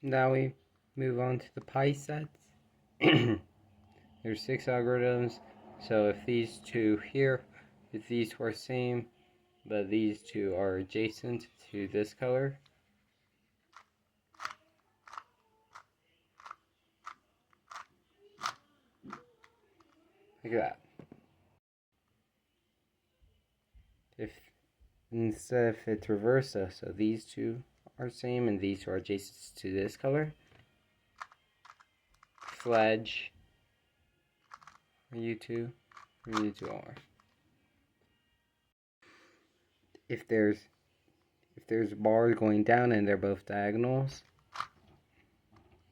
Now we move on to the pi sets. There's 6 algorithms, so if these two here, if these two are same, but these two are adjacent to this color, like that. If instead if it's reversed, so these two are same and these two are adjacent to this color, fledge, or U2, or U2R. If there's bars going down and they're both diagonals,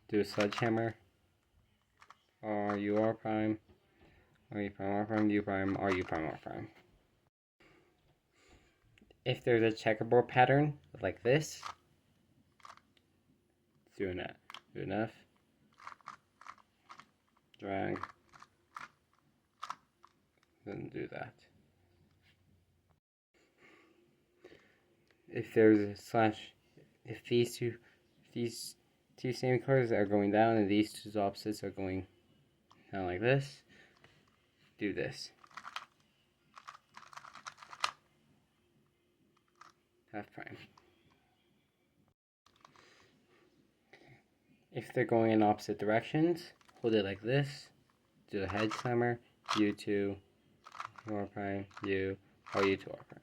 do a sledgehammer, R U R prime, R U prime R prime, U prime, R U prime R prime. If there's a checkerboard pattern like this, do an F, drag, then do that. If there's a slash, if these two same colors are going down and these two opposites are going down like this, do this. F prime. If they're going in opposite directions, hold it like this, do a head slammer, U2, U R prime, U, or U2 R prime.